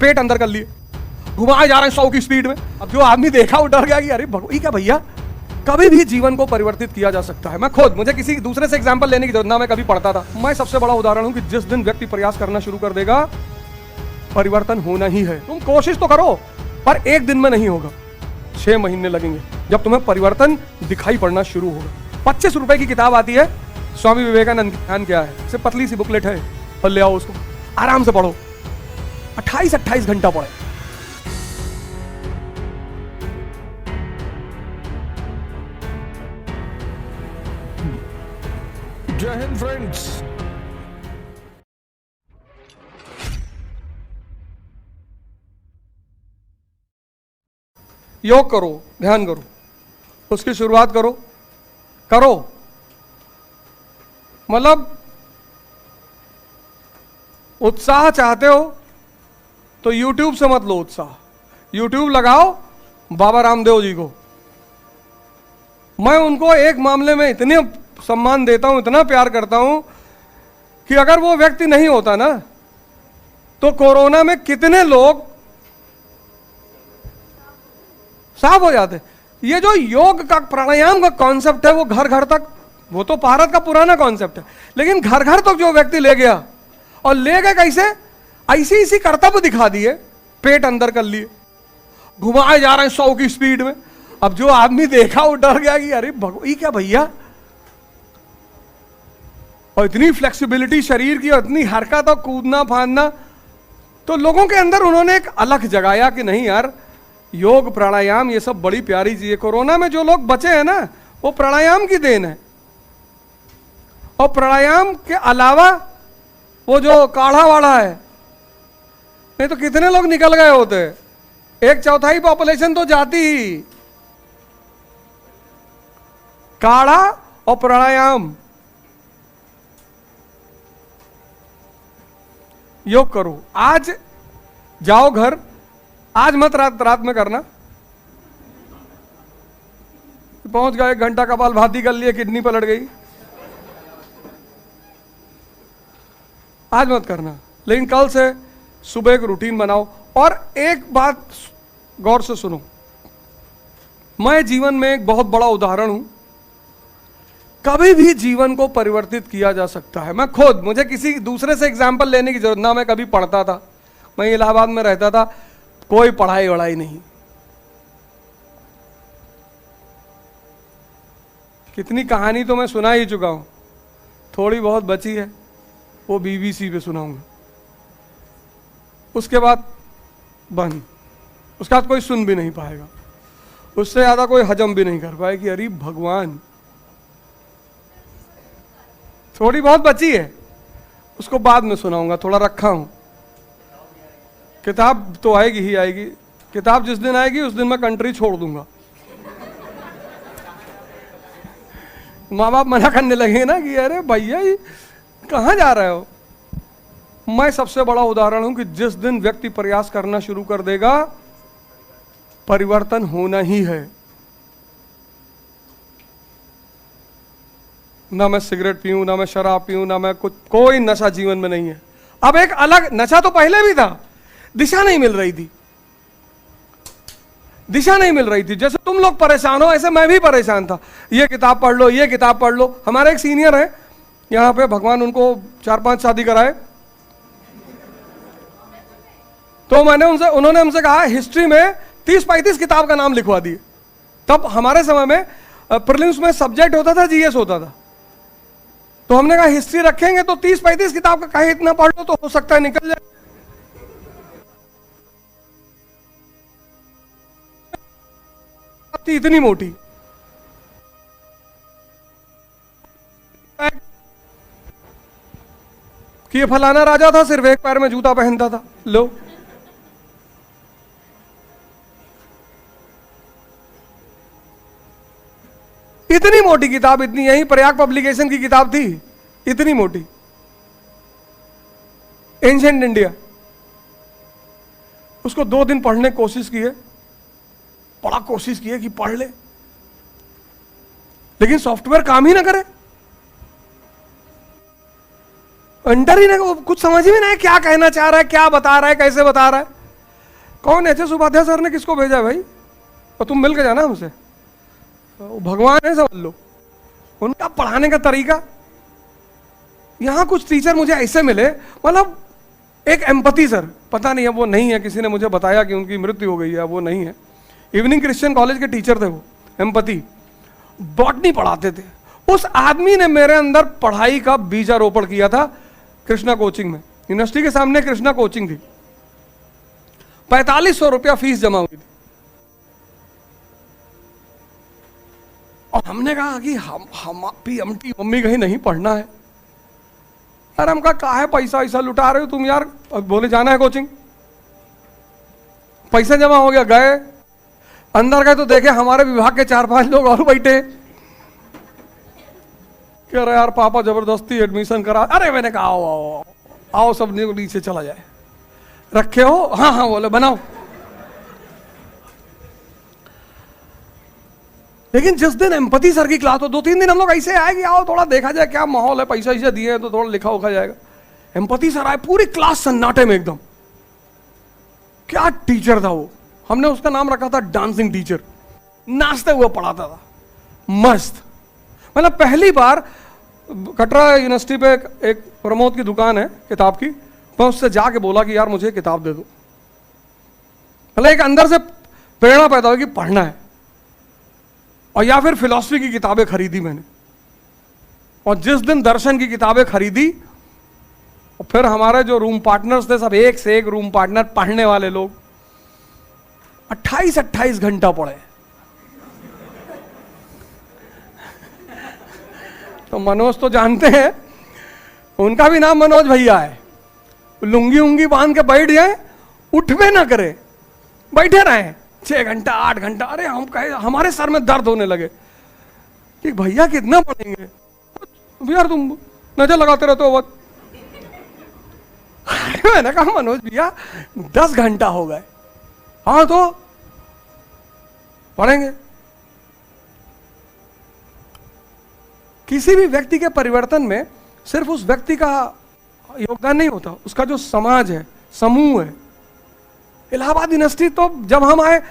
पेट अंदर कर लिए, घुमाए जा रहे हैं 100 की स्पीड में। अब जो आदमी देखा वो डर गया कि अरे भगवान, क्या भैया, कभी भी जीवन को परिवर्तित किया जा सकता है। मैं खुद, मुझे किसी दूसरे से एग्जांपल लेने की जरूरत ना, मैं कभी पढ़ता था। मैं सबसे बड़ा उदाहरण हूं कि जिस दिन व्यक्ति प्रयास करना शुरू कर देगा, परिवर्तन होना ही है। तुम कोशिश तो करो, पर एक दिन में नहीं होगा, 6 महीने लगेंगे जब तुम्हें परिवर्तन दिखाई पड़ना शुरू होगा। 25 रुपए की किताब आती है, स्वामी विवेकानंद की। ध्यान क्या है, सिर्फ पतली सी बुकलेट है, और ले आओ उसको, आराम से पढ़ो, 28 घंटा पढ़े। जय हिंद फ्रेंड्स। योग करो, ध्यान करो, उसकी शुरुआत करो, मतलब उत्साह चाहते हो तो YouTube से मत लो उत्साह। YouTube लगाओ बाबा रामदेव जी को। मैं उनको एक मामले में इतने सम्मान देता हूं, इतना प्यार करता हूं कि अगर वो व्यक्ति नहीं होता ना, तो कोरोना में कितने लोग साफ हो जाते। ये जो योग का, प्राणायाम का कॉन्सेप्ट है, वो घर घर तक, वो तो भारत का पुराना कॉन्सेप्ट है, लेकिन घर घर तक जो व्यक्ति ले गया, और ले गए कैसे, ऐसी इसी कर्तव्य दिखा दिए, पेट अंदर कर लिए, घुमाए जा रहे हैं 100 की स्पीड में। अब जो आदमी देखा वो डर गया कि अरे भगवान, ये क्या भैया, और इतनी फ्लेक्सिबिलिटी शरीर की, और इतनी हरकत और कूदना फांदना। तो लोगों के अंदर उन्होंने एक अलग जगाया कि नहीं यार, योग प्राणायाम ये सब बड़ी प्यारी चीज है। कोरोना में जो लोग बचे हैं ना, वो प्राणायाम की देन है। और प्राणायाम के अलावा वो जो काढ़ा वाढ़ा है, नहीं तो कितने लोग निकल गए होते, 1/4 पॉपुलेशन तो जाती ही। काढ़ा और प्राणायाम, योग करो। आज जाओ घर, आज मत रात में करना। पहुंच गए, 1 घंटा कपालभाति कर लिए, किडनी पलट गई, आज मत करना। लेकिन कल से सुबह एक रूटीन बनाओ। और एक बात गौर से सुनो, मैं जीवन में एक बहुत बड़ा उदाहरण हूं। कभी भी जीवन को परिवर्तित किया जा सकता है। मैं खुद, मुझे किसी दूसरे से एग्जाम्पल लेने की जरूरत ना, मैं कभी पढ़ता था। मैं इलाहाबाद में रहता था, कोई पढ़ाई वढ़ाई नहीं। कितनी कहानी तो मैं सुना ही चुका हूं, थोड़ी बहुत बची है, वो BBC पे सुनाऊंगा। उसके बाद बंद, उसके बाद कोई सुन भी नहीं पाएगा, उससे ज्यादा कोई हजम भी नहीं कर पाए कि अरे भगवान। थोड़ी बहुत बची है, उसको बाद में सुनाऊंगा, थोड़ा रखा हूं। किताब तो आएगी ही आएगी, किताब जिस दिन आएगी उस दिन मैं कंट्री छोड़ दूंगा। माँ बाप मना करने लगे ना कि अरे भैया ये कहाँ जा रहे हो। मैं सबसे बड़ा उदाहरण हूं कि जिस दिन व्यक्ति प्रयास करना शुरू कर देगा, परिवर्तन होना ही है। ना मैं सिगरेट पीऊं, ना मैं शराब पीऊं, ना मैं कुछ, कोई नशा जीवन में नहीं है। अब एक अलग नशा तो पहले भी था, दिशा नहीं मिल रही थी, दिशा नहीं मिल रही थी। जैसे तुम लोग परेशान हो, ऐसे मैं भी परेशान था। ये किताब पढ़ लो, ये किताब पढ़ लो। हमारे एक सीनियर है यहाँ पे, भगवान उनको 4-5 शादी कराए। तो उन्होंने हमसे कहा हिस्ट्री में 30-35 किताब का नाम लिखवा दिए। तब हमारे समय में प्रीलिम्स में सब्जेक्ट होता था, GS होता था। तो हमने कहा हिस्ट्री रखेंगे तो 30-35 किताब का कहे इतना पढ़ लो तो हो सकता है निकल जाए। इतनी मोटी कि ये फलाना राजा था, सिर्फ एक पैर में जूता पहनता था। लो, इतनी मोटी किताब, इतनी, यही प्रयाग पब्लिकेशन की किताब थी, इतनी मोटी, एंशिएंट इंडिया। उसको 2 दिन पढ़ने की कोशिश की है, बड़ा कोशिश की है कि पढ़ ले, लेकिन सॉफ्टवेयर काम ही ना करे, अंडर ही ना, कुछ समझ ही नहीं क्या कहना चाह रहा है, क्या बता रहा है, कैसे बता रहा है। कौन एच.एस. उपाध्याय सर ने किसको भेजा है भाई? और तुम मिल के जाना हमसे, वो भगवान है समझ लो। उनका पढ़ाने का तरीका, यहां कुछ टीचर मुझे ऐसे मिले, मतलब एक एम्पैथी सर, पता नहीं है वो नहीं है, किसी ने मुझे बताया कि उनकी मृत्यु हो गई है, वो नहीं है। इवनिंग क्रिश्चियन कॉलेज के टीचर थे वो, एम्पैथी, बॉटनी पढ़ाते थे। उस आदमी ने मेरे अंदर पढ़ाई का बीजारोपण किया था कृष्णा कोचिंग में। यूनिवर्सिटी के सामने कृष्णा कोचिंग थी, 4500 रुपया फीस जमा हुई थी। और हमने कहा कि हम पीएमटी मम्मी कहीं नहीं पढ़ना है यार। हम कहा है पैसा ऐसा लुटा रहे हो तुम यार? बोले जाना है कोचिंग। पैसा जमा हो गया, गए, अंदर गए तो देखे हमारे विभाग के 4-5 लोग और बैठे। कह रहे यार पापा जबरदस्ती एडमिशन करा। अरे मैंने कहा आओ आओ आओ, सब नीचे चला जाए। रखे हो? हाँ हाँ, बोले बनाओ। लेकिन जिस दिन एम्पैथी सर की क्लास हो, 2-3 दिन हम लोग ऐसे आए कि आओ थोड़ा देखा जाए क्या माहौल है, पैसा ऐसा दिए तो थोड़ा लिखा उखा जाएगा। एम्पैथी सर आए, पूरी क्लास सन्नाटे में एकदम। क्या टीचर था वो, हमने उसका नाम रखा था डांसिंग टीचर। नाचते हुए पढ़ाता था, मस्त। मतलब पहली बार कटरा यूनिवर्सिटी पे एक प्रमोद की दुकान है किताब की, मैं उससे जाके बोला कि यार मुझे किताब दे दो। मतलब एक अंदर से प्रेरणा पैदा हुई कि पढ़ना है। और या फिर फिलॉसफी की किताबें खरीदी मैंने, और जिस दिन दर्शन की किताबें खरीदी, और फिर हमारे जो रूम पार्टनर्स थे सब एक से एक रूम पार्टनर पढ़ने वाले लोग, 28-28 घंटा पढ़े। तो मनोज तो जानते हैं, उनका भी नाम मनोज भैया है। लुंगी उंगी बांध के बैठ जाए, उठवे ना करे, बैठे रहे 6 घंटा 8 घंटा। अरे हम कहे, हमारे सर में दर्द होने लगे कि भैया कितना पढ़ेंगे यार, तुम नजर लगाते रहते हो। मैंने कहा मनोज भैया 10 घंटा हो गए। हाँ तो पढ़ेंगे। किसी भी व्यक्ति के परिवर्तन में सिर्फ उस व्यक्ति का योगदान नहीं होता, उसका जो समाज है, समूह है। इलाहाबाद यूनिवर्सिटी तो जब हम आए,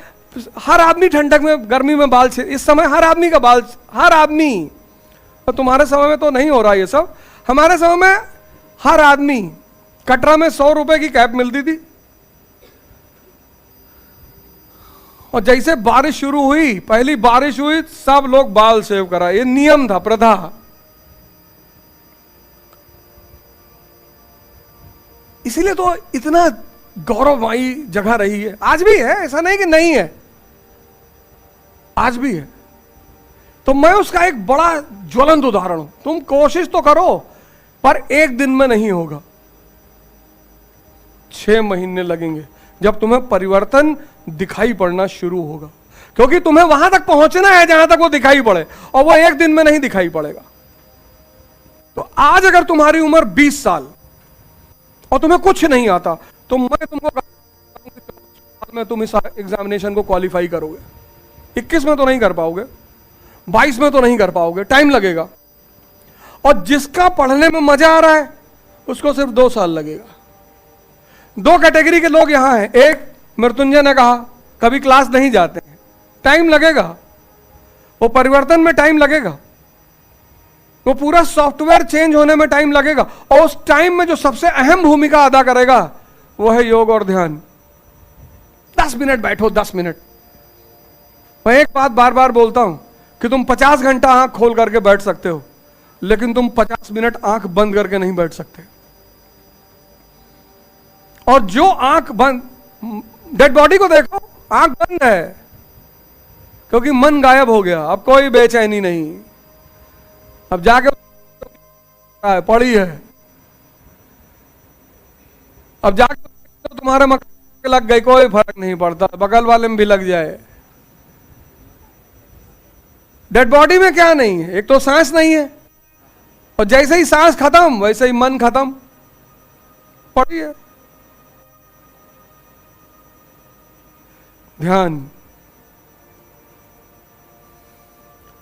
हर आदमी ठंडक में गर्मी में बाल, इस समय हर आदमी का बाल, हर आदमी, तो तुम्हारे समय में तो नहीं हो रहा ये सब, हमारे समय में हर आदमी। कटरा में 100 रुपए की कैप मिलती थी, और जैसे बारिश शुरू हुई, पहली बारिश हुई, सब लोग बाल सेव करा। ये नियम था, प्रथा। इसीलिए तो इतना गौरवमयी जगह रही है, आज भी है, ऐसा नहीं कि नहीं है, आज भी है। तो मैं उसका एक बड़ा ज्वलंत उदाहरण हूं। तुम कोशिश तो करो, पर एक दिन में नहीं होगा, 6 महीने लगेंगे जब तुम्हें परिवर्तन दिखाई पड़ना शुरू होगा। क्योंकि तुम्हें वहां तक पहुंचना है जहां तक वो दिखाई पड़े, और वो एक दिन में नहीं दिखाई पड़ेगा। तो आज अगर तुम्हारी उम्र 20 साल और तुम्हें कुछ नहीं आता, तो मैं तुमको में तुम इस एग्जामिनेशन को क्वालिफाई करोगे। 21 में तो नहीं कर पाओगे, 22 में तो नहीं कर पाओगे, टाइम लगेगा। और जिसका पढ़ने में मजा आ रहा है उसको सिर्फ 2 साल लगेगा। 2 कैटेगरी के लोग यहां हैं। एक, मृत्युंजय ने कहा, कभी क्लास नहीं जाते हैं, टाइम लगेगा, वो परिवर्तन में टाइम लगेगा, वो पूरा सॉफ्टवेयर चेंज होने में टाइम लगेगा। और उस टाइम में जो सबसे अहम भूमिका अदा करेगा वो है योग और ध्यान। 10 मिनट बैठो, 10 मिनट। मैं एक बात बार बार बोलता हूं कि तुम 50 घंटा आंख खोल करके बैठ सकते हो, लेकिन तुम 50 मिनट आंख बंद करके नहीं बैठ सकते। और जो आंख बंद, डेड बॉडी को देखो, आंख बंद है क्योंकि मन गायब हो गया, अब कोई बेचैनी नहीं। अब जाके पड़ी है, अब जाके तो तुम्हारे मकान लग गई, कोई फर्क नहीं पड़ता, बगल वाले में भी लग जाए। डेड बॉडी में क्या नहीं है? एक तो सांस नहीं है, और जैसे ही सांस खत्म वैसे ही मन खत्म, पड़ी है। ध्यान।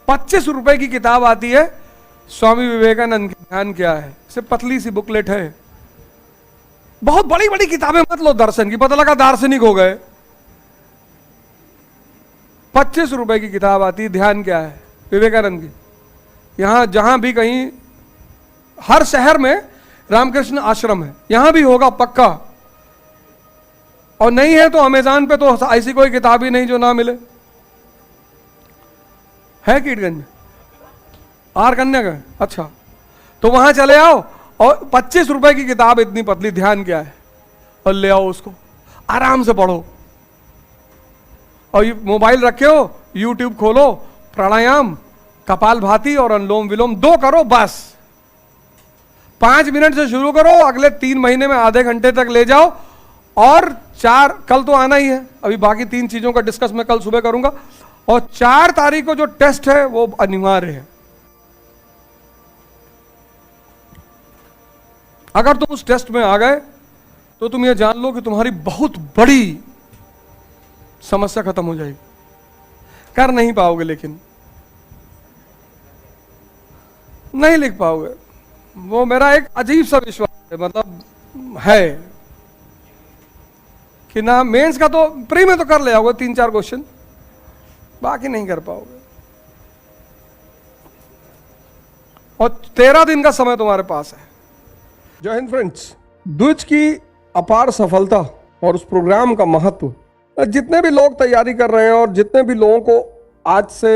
25 रुपए की किताब आती है स्वामी विवेकानंद की, ध्यान क्या है, सिर्फ पतली सी बुकलेट है। बहुत बड़ी बड़ी किताबें मत लो दर्शन की, पता लगा दार्शनिक हो गए। ₹25 की किताब आती है, ध्यान क्या है, विवेकानंद की। यहां जहां भी कहीं, हर शहर में रामकृष्ण आश्रम है, यहां भी होगा पक्का, और नहीं है तो अमेज़न पे तो ऐसी कोई किताब ही नहीं जो ना मिले। है कीटगंज में, आर कन्या का, अच्छा, तो वहां चले आओ और ₹25 की किताब इतनी पतली, ध्यान क्या है, और ले आओ उसको, आराम से पढ़ो। और ये मोबाइल रखे हो, यूट्यूब खोलो, प्राणायाम, कपालभाति और अनुलोम विलोम 2 करो बस। 5 मिनट से शुरू करो, अगले 3 महीने में आधे घंटे तक ले जाओ। और 4, कल तो आना ही है, अभी बाकी 3 चीजों का डिस्कस मैं कल सुबह करूंगा। और 4 तारीख को जो टेस्ट है वो अनिवार्य है। अगर तुम उस टेस्ट में आ गए तो तुम ये जान लो कि तुम्हारी बहुत बड़ी समस्या खत्म हो जाएगी। कर नहीं पाओगे, लेकिन नहीं लिख पाओगे, वो मेरा एक अजीब सा विश्वास है, मतलब है कि ना मेंस का तो प्री में तो कर ले आओगे 3-4 क्वेश्चन, बाकी नहीं कर पाओगे। और 13 दिन का समय तुम्हारे पास है। जय हिंद फ्रेंड्स। द्विज की अपार सफलता और उस प्रोग्राम का महत्व, जितने भी लोग तैयारी कर रहे हैं और जितने भी लोगों को आज से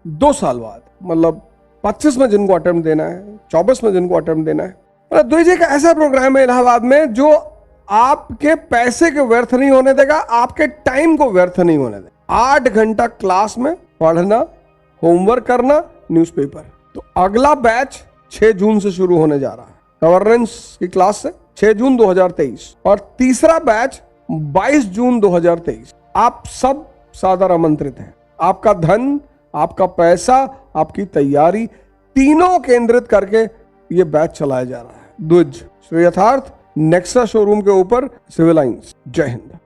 2 साल बाद, मतलब 25 में जिनको अटेम्प्ट देना है, 24 में जिनको अटेम्प्ट देना है, द्विज एक ऐसा प्रोग्राम है इलाहाबाद में जो आपके पैसे को व्यर्थ नहीं होने देगा, आपके टाइम को व्यर्थ नहीं होने देगा। 8 घंटा क्लास में पढ़ना, होमवर्क करना, न्यूज़पेपर। तो अगला बैच 6 जून से शुरू होने जा रहा है, गवर्नेंस की क्लास से 6 जून 2023, और तीसरा बैच 22 जून 2023। आप सब सादर आमंत्रित हैं। आपका धन, आपका पैसा, आपकी तैयारी, तीनों केंद्रित करके यह बैच चलाया जा रहा है। द्विज श्री यथार्थ नेक्सा शोरूम के ऊपर, सिविल लाइंस। जय हिंद।